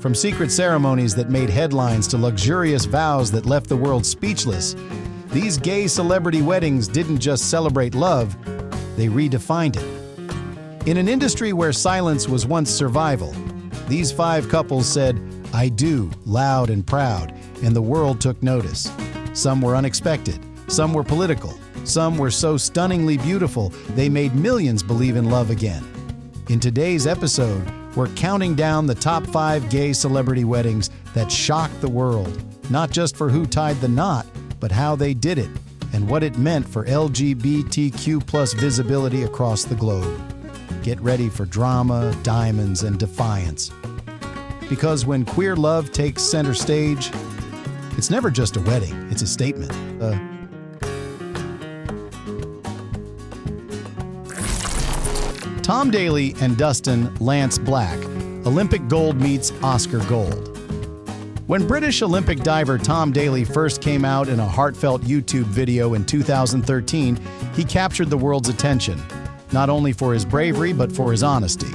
From secret ceremonies that made headlines to luxurious vows that left the world speechless, these gay celebrity weddings didn't just celebrate love, they redefined it. In an industry where silence was once survival, these 5 couples said, "I do," loud and proud, and the world took notice. Some were unexpected, some were political, some were so stunningly beautiful they made millions believe in love again. In today's episode, we're counting down the top 5 gay celebrity weddings that shocked the world, not just for who tied the knot, but how they did it and what it meant for LGBTQ+ visibility across the globe. Get ready for drama, diamonds, and defiance. Because when queer love takes center stage, it's never just a wedding, it's a statement. Tom Daley and Dustin Lance Black, Olympic gold meets Oscar gold. When British Olympic diver Tom Daley first came out in a heartfelt YouTube video in 2013, he captured the world's attention, not only for his bravery but for his honesty.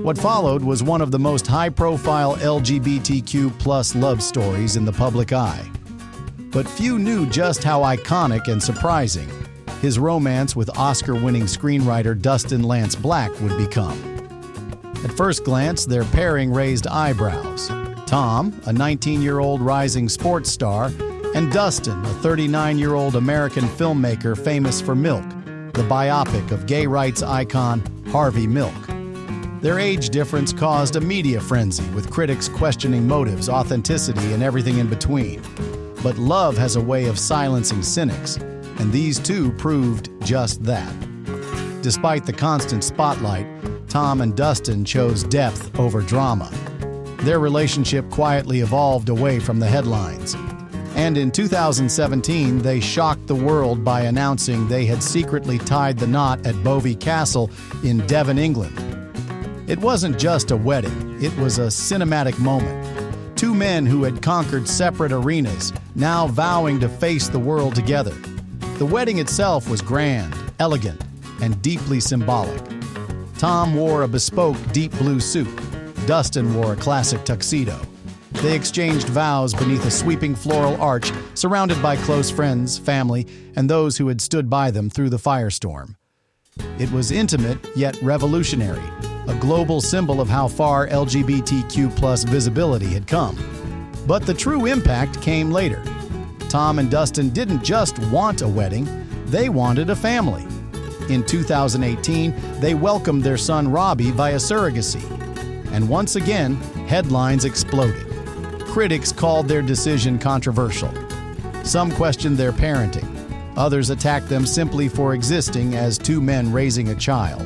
What followed was one of the most high-profile LGBTQ+ love stories in the public eye. But few knew just how iconic and surprising his romance with Oscar-winning screenwriter Dustin Lance Black would become. At first glance, their pairing raised eyebrows. Tom, a 19-year-old rising sports star, and Dustin, a 39-year-old American filmmaker famous for Milk, the biopic of gay rights icon Harvey Milk. Their age difference caused a media frenzy, with critics questioning motives, authenticity, and everything in between. But love has a way of silencing cynics, and these two proved just that. Despite the constant spotlight, Tom and Dustin chose depth over drama. Their relationship quietly evolved away from the headlines. And in 2017, they shocked the world by announcing they had secretly tied the knot at Bovey Castle in Devon, England. It wasn't just a wedding, it was a cinematic moment. 2 men who had conquered separate arenas, now vowing to face the world together. The wedding itself was grand, elegant, and deeply symbolic. Tom wore a bespoke deep blue suit. Dustin wore a classic tuxedo. They exchanged vows beneath a sweeping floral arch, surrounded by close friends, family, and those who had stood by them through the firestorm. It was intimate yet revolutionary, a global symbol of how far LGBTQ+ visibility had come. But the true impact came later. Tom and Dustin didn't just want a wedding, they wanted a family. In 2018, they welcomed their son Robbie via surrogacy. And once again, headlines exploded. Critics called their decision controversial. Some questioned their parenting. Others attacked them simply for existing as 2 men raising a child.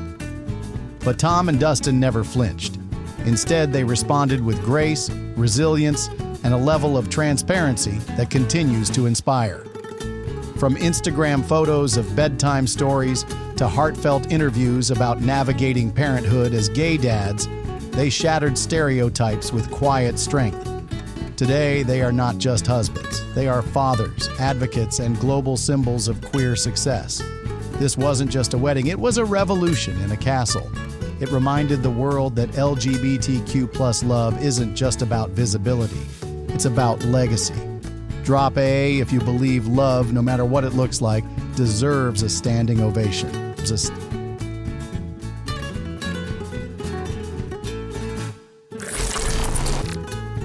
But Tom and Dustin never flinched. Instead, they responded with grace, resilience, and a level of transparency that continues to inspire. From Instagram photos of bedtime stories to heartfelt interviews about navigating parenthood as gay dads, they shattered stereotypes with quiet strength. Today, they are not just husbands. They are fathers, advocates, and global symbols of queer success. This wasn't just a wedding, it was a revolution in a castle. It reminded the world that LGBTQ+ love isn't just about visibility. It's about legacy. Drop A if you believe love, no matter what it looks like, deserves a standing ovation.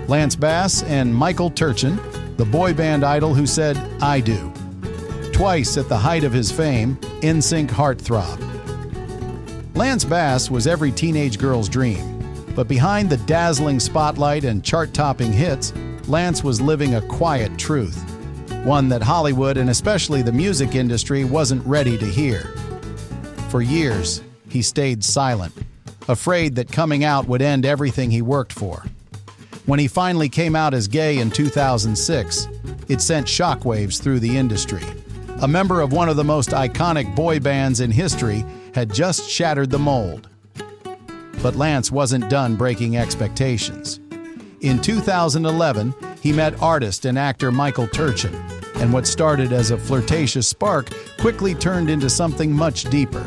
Lance Bass and Michael Turchin, the boy band idol who said, "I do." Twice at the height of his fame, NSYNC heartthrob. Lance Bass was every teenage girl's dream, but behind the dazzling spotlight and chart-topping hits, Lance was living a quiet truth, one that Hollywood and especially the music industry wasn't ready to hear. For years, he stayed silent, afraid that coming out would end everything he worked for. When he finally came out as gay in 2006, it sent shockwaves through the industry. A member of one of the most iconic boy bands in history had just shattered the mold. But Lance wasn't done breaking expectations. In 2011, he met artist and actor Michael Turchin, and what started as a flirtatious spark quickly turned into something much deeper.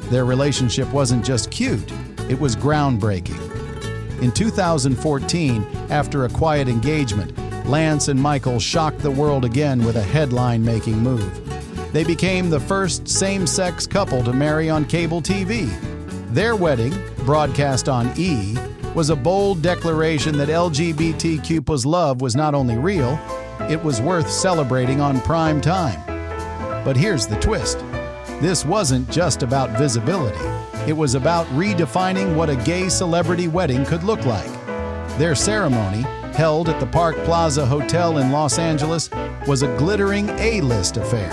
Their relationship wasn't just cute, it was groundbreaking. In 2014, after a quiet engagement, Lance and Michael shocked the world again with a headline-making move. They became the first same-sex couple to marry on cable TV. Their wedding, broadcast on E!, was a bold declaration that LGBTQ+ love was not only real, it was worth celebrating on prime time. But here's the twist. This wasn't just about visibility. It was about redefining what a gay celebrity wedding could look like. Their ceremony, held at the Park Plaza Hotel in Los Angeles, was a glittering A-list affair.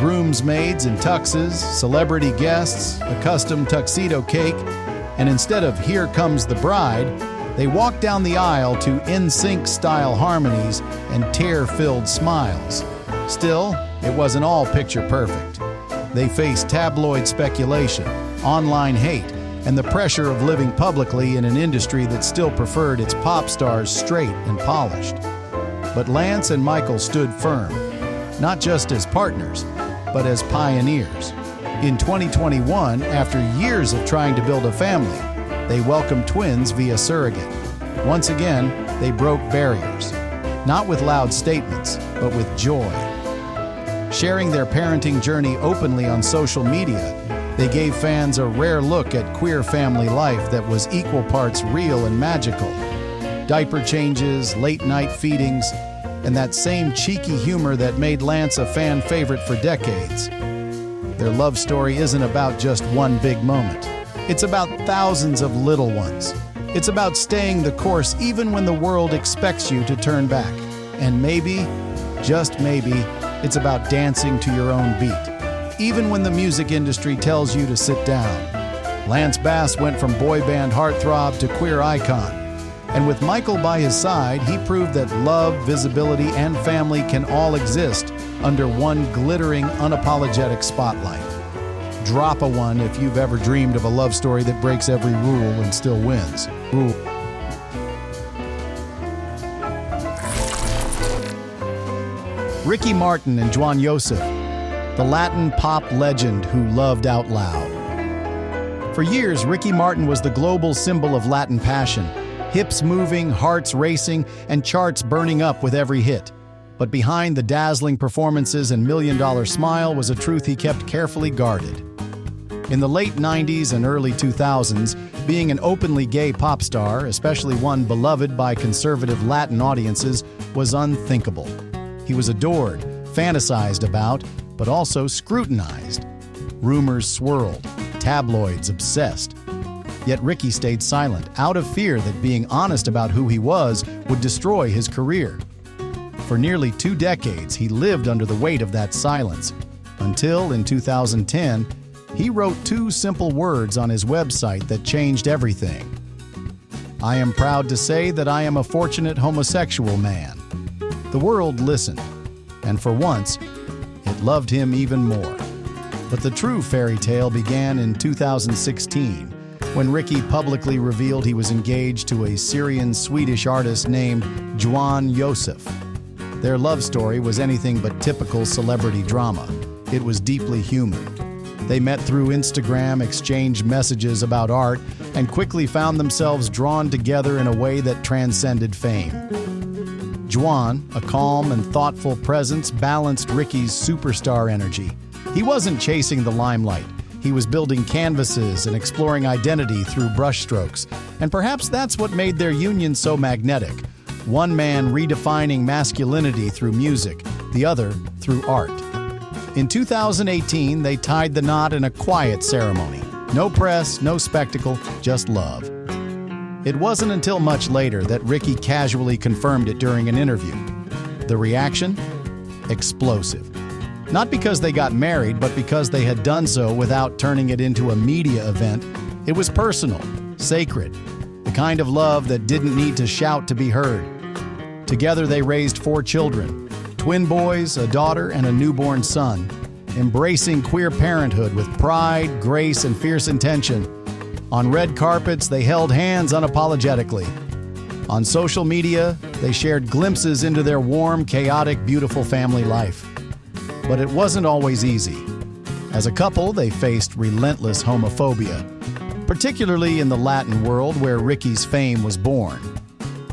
Groomsmaids in tuxes, celebrity guests, a custom tuxedo cake, and instead of "Here Comes the Bride," they walked down the aisle to NSYNC-style harmonies and tear-filled smiles. Still, it wasn't all picture perfect. They faced tabloid speculation, online hate, and the pressure of living publicly in an industry that still preferred its pop stars straight and polished. But Lance and Michael stood firm, not just as partners, but as pioneers. In 2021, after years of trying to build a family, they welcomed twins via surrogate. Once again, they broke barriers, not with loud statements, but with joy. Sharing their parenting journey openly on social media, they gave fans a rare look at queer family life that was equal parts real and magical. Diaper changes, late-night feedings, and that same cheeky humor that made Lance a fan favorite for decades. Their love story isn't about just one big moment. It's about thousands of little ones. It's about staying the course even when the world expects you to turn back. And maybe, just maybe, it's about dancing to your own beat, even when the music industry tells you to sit down. Lance Bass went from boy band heartthrob to queer icon. And with Michael by his side, he proved that love, visibility, and family can all exist under one glittering, unapologetic spotlight. Drop a one if you've ever dreamed of a love story that breaks every rule and still wins. Ricky Martin and Jwan Yosef, the Latin pop legend who loved out loud. For years, Ricky Martin was the global symbol of Latin passion. Hips moving, hearts racing, and charts burning up with every hit. But behind the dazzling performances and million-dollar smile was a truth he kept carefully guarded. In the late 90s and early 2000s, being an openly gay pop star, especially one beloved by conservative Latin audiences, was unthinkable. He was adored, fantasized about, but also scrutinized. Rumors swirled, tabloids obsessed. Yet Ricky stayed silent, out of fear that being honest about who he was would destroy his career. For nearly 2 decades, he lived under the weight of that silence, until in 2010, he wrote 2 simple words on his website that changed everything. "I am proud to say that I am a fortunate homosexual man." The world listened, and for once, it loved him even more. But the true fairy tale began in 2016, when Ricky publicly revealed he was engaged to a Syrian-Swedish artist named Jwan Yosef. Their love story was anything but typical celebrity drama. It was deeply human. They met through Instagram, exchanged messages about art, and quickly found themselves drawn together in a way that transcended fame. Jwan, a calm and thoughtful presence, balanced Ricky's superstar energy. He wasn't chasing the limelight. He was building canvases and exploring identity through brushstrokes. And perhaps that's what made their union so magnetic. One man redefining masculinity through music, the other through art. In 2018, they tied the knot in a quiet ceremony. No press, no spectacle, just love. It wasn't until much later that Ricky casually confirmed it during an interview. The reaction? Explosive. Not because they got married, but because they had done so without turning it into a media event. It was personal, sacred, the kind of love that didn't need to shout to be heard. Together they raised 4 children, twin boys, a daughter, and a newborn son, embracing queer parenthood with pride, grace, and fierce intention. On red carpets, they held hands unapologetically. On social media, they shared glimpses into their warm, chaotic, beautiful family life. But it wasn't always easy. As a couple, they faced relentless homophobia. particularly in the Latin world where Ricky's fame was born.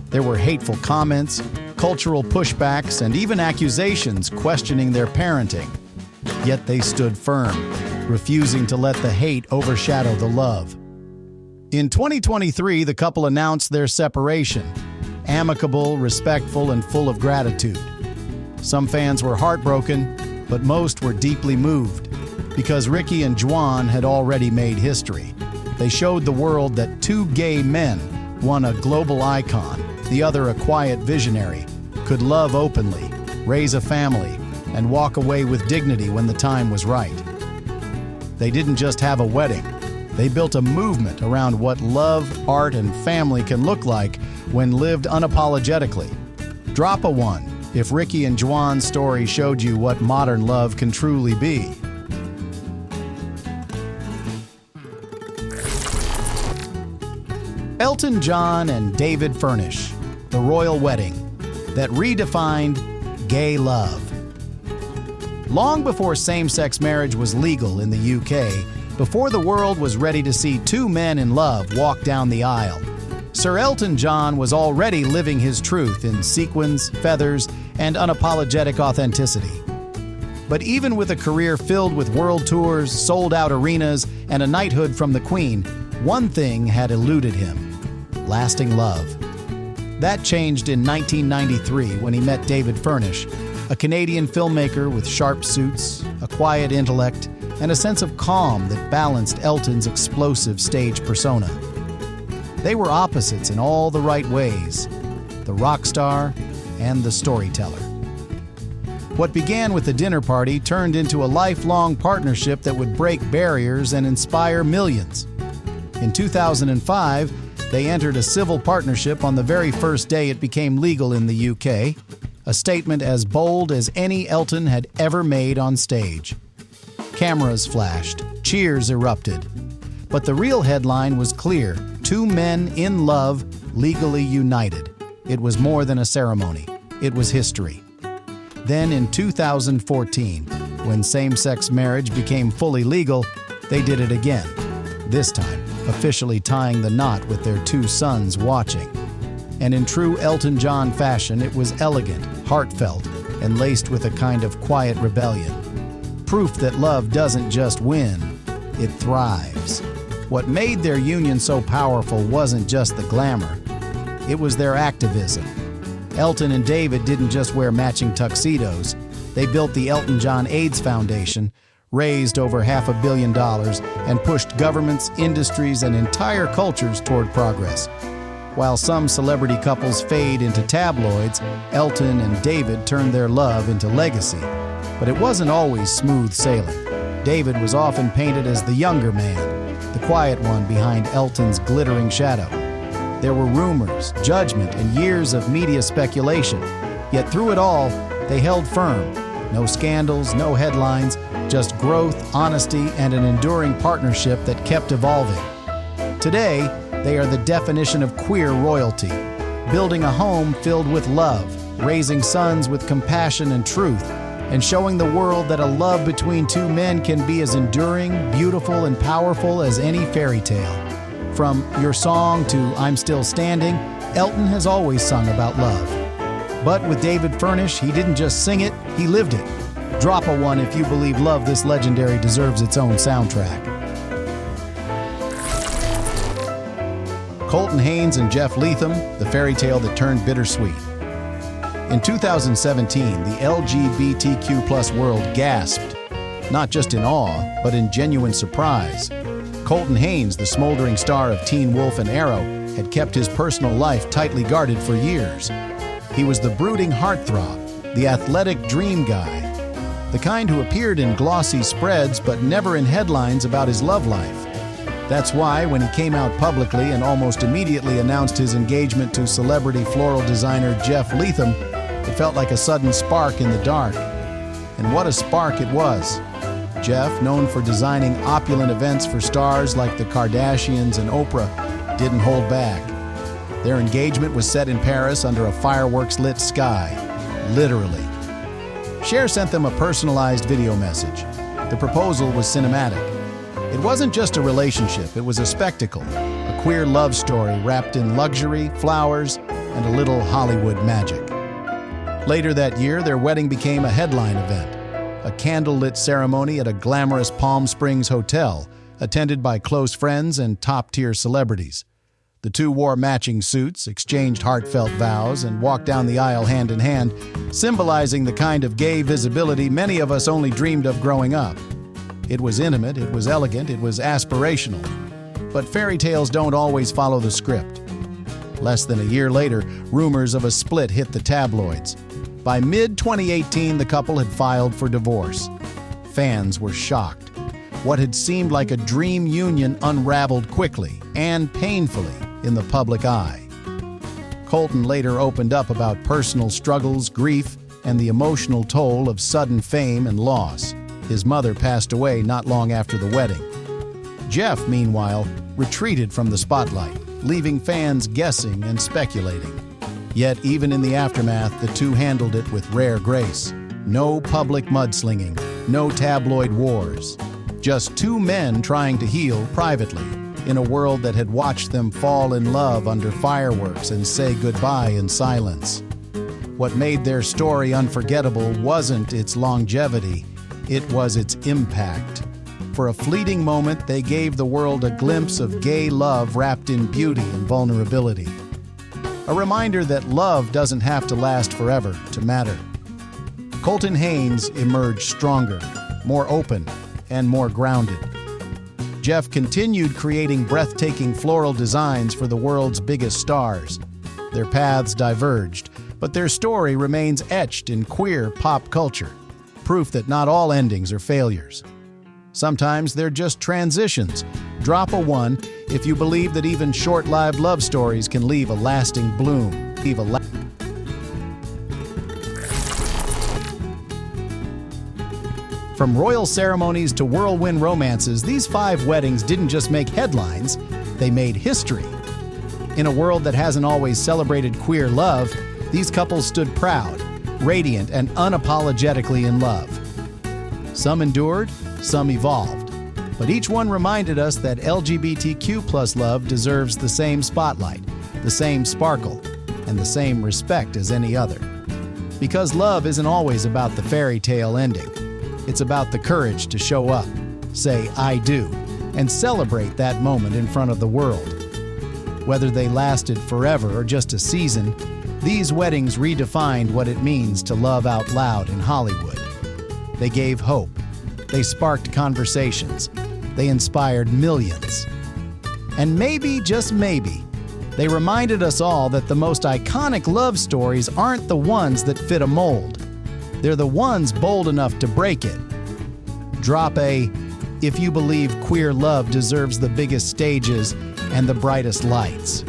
There were hateful comments, cultural pushbacks, and even accusations questioning their parenting. Yet they stood firm, refusing to let the hate overshadow the love. In 2023, the couple announced their separation, amicable, respectful, and full of gratitude. Some fans were heartbroken, but most were deeply moved, because Ricky and Jwan had already made history. They showed the world that two gay men, one a global icon, the other a quiet visionary, could love openly, raise a family, and walk away with dignity when the time was right. They didn't just have a wedding. They built a movement around what love, art, and family can look like when lived unapologetically. Drop a 1 if Ricky and Jwan's story showed you what modern love can truly be. Elton John and David Furnish, the royal wedding that redefined gay love. Long before same-sex marriage was legal in the UK, before the world was ready to see two men in love walk down the aisle, Sir Elton John was already living his truth in sequins, feathers, and unapologetic authenticity. But even with a career filled with world tours, sold-out arenas, and a knighthood from the Queen, one thing had eluded him: lasting love. That changed in 1993 when he met David Furnish, a Canadian filmmaker with sharp suits, a quiet intellect, and a sense of calm that balanced Elton's explosive stage persona. They were opposites in all the right ways: the rock star and the storyteller. What began with a dinner party turned into a lifelong partnership that would break barriers and inspire millions. In 2005, they entered a civil partnership on the very first day it became legal in the UK, a statement as bold as any Elton had ever made on stage. Cameras flashed, cheers erupted. But the real headline was clear: two men in love, legally united. It was more than a ceremony. It was history. Then in 2014, when same-sex marriage became fully legal, they did it again, this time officially tying the knot with their two sons watching. And in true Elton John fashion, it was elegant, heartfelt, and laced with a kind of quiet rebellion. Proof that love doesn't just win, it thrives. What made their union so powerful wasn't just the glamour, it was their activism. Elton and David didn't just wear matching tuxedos. They built the Elton John AIDS Foundation, raised over $500 million, and pushed governments, industries, and entire cultures toward progress. While some celebrity couples fade into tabloids, Elton and David turned their love into legacy. But it wasn't always smooth sailing. David was often painted as the younger man, the quiet one behind Elton's glittering shadow. There were rumors, judgment, and years of media speculation. Yet through it all, they held firm. No scandals, no headlines, just growth, honesty, and an enduring partnership that kept evolving. Today, they are the definition of queer royalty, building a home filled with love, raising sons with compassion and truth, and showing the world that a love between two men can be as enduring, beautiful, and powerful as any fairy tale. From Your Song to I'm Still Standing, Elton has always sung about love. But with David Furnish, he didn't just sing it, he lived it. Drop a 1 if you believe love this legendary deserves its own soundtrack. Colton, Haynes, and Jeff Leatham, the fairy tale that turned bittersweet. In 2017, the LGBTQ+ world gasped, not just in awe, but in genuine surprise. Colton Haynes, the smoldering star of Teen Wolf and Arrow, had kept his personal life tightly guarded for years. He was the brooding heartthrob, the athletic dream guy, the kind who appeared in glossy spreads but never in headlines about his love life. That's why, when he came out publicly and almost immediately announced his engagement to celebrity floral designer Jeff Leatham, it felt like a sudden spark in the dark. And what a spark it was. Jeff, known for designing opulent events for stars like the Kardashians and Oprah, didn't hold back. Their engagement was set in Paris under a fireworks-lit sky, literally. Cher sent them a personalized video message. The proposal was cinematic. It wasn't just a relationship, it was a spectacle, a queer love story wrapped in luxury, flowers, and a little Hollywood magic. Later that year, their wedding became a headline event, a candlelit ceremony at a glamorous Palm Springs hotel, attended by close friends and top-tier celebrities. The two wore matching suits, exchanged heartfelt vows, and walked down the aisle hand in hand, symbolizing the kind of gay visibility many of us only dreamed of growing up. It was intimate, it was elegant, it was aspirational. But fairy tales don't always follow the script. Less than a year later, rumors of a split hit the tabloids. By mid-2018, the couple had filed for divorce. Fans were shocked. What had seemed like a dream union unraveled quickly and painfully in the public eye. Colton later opened up about personal struggles, grief, and the emotional toll of sudden fame and loss. His mother passed away not long after the wedding. Jeff, meanwhile, retreated from the spotlight, leaving fans guessing and speculating. Yet, even in the aftermath, the two handled it with rare grace. No public mudslinging, no tabloid wars. Just two men trying to heal privately in a world that had watched them fall in love under fireworks and say goodbye in silence. What made their story unforgettable wasn't its longevity, it was its impact. For a fleeting moment, they gave the world a glimpse of gay love wrapped in beauty and vulnerability. A reminder that love doesn't have to last forever to matter. Colton Haynes emerged stronger, more open, and more grounded. Jeff continued creating breathtaking floral designs for the world's biggest stars. Their paths diverged, but their story remains etched in queer pop culture, proof that not all endings are failures. Sometimes they're just transitions. Drop a 1 if you believe that even short-lived love stories can leave a lasting bloom. From royal ceremonies to whirlwind romances, these 5 weddings didn't just make headlines, they made history. In a world that hasn't always celebrated queer love, these couples stood proud, radiant, and unapologetically in love. Some endured, some evolved, but each one reminded us that LGBTQ+ love deserves the same spotlight, the same sparkle, and the same respect as any other. Because love isn't always about the fairy tale ending. It's about the courage to show up, say "I do," and celebrate that moment in front of the world. Whether they lasted forever or just a season, these weddings redefined what it means to love out loud in Hollywood. They gave hope. They sparked conversations. They inspired millions. And maybe, just maybe, they reminded us all that the most iconic love stories aren't the ones that fit a mold. They're the ones bold enough to break it. Drop a, if you believe queer love deserves the biggest stages and the brightest lights.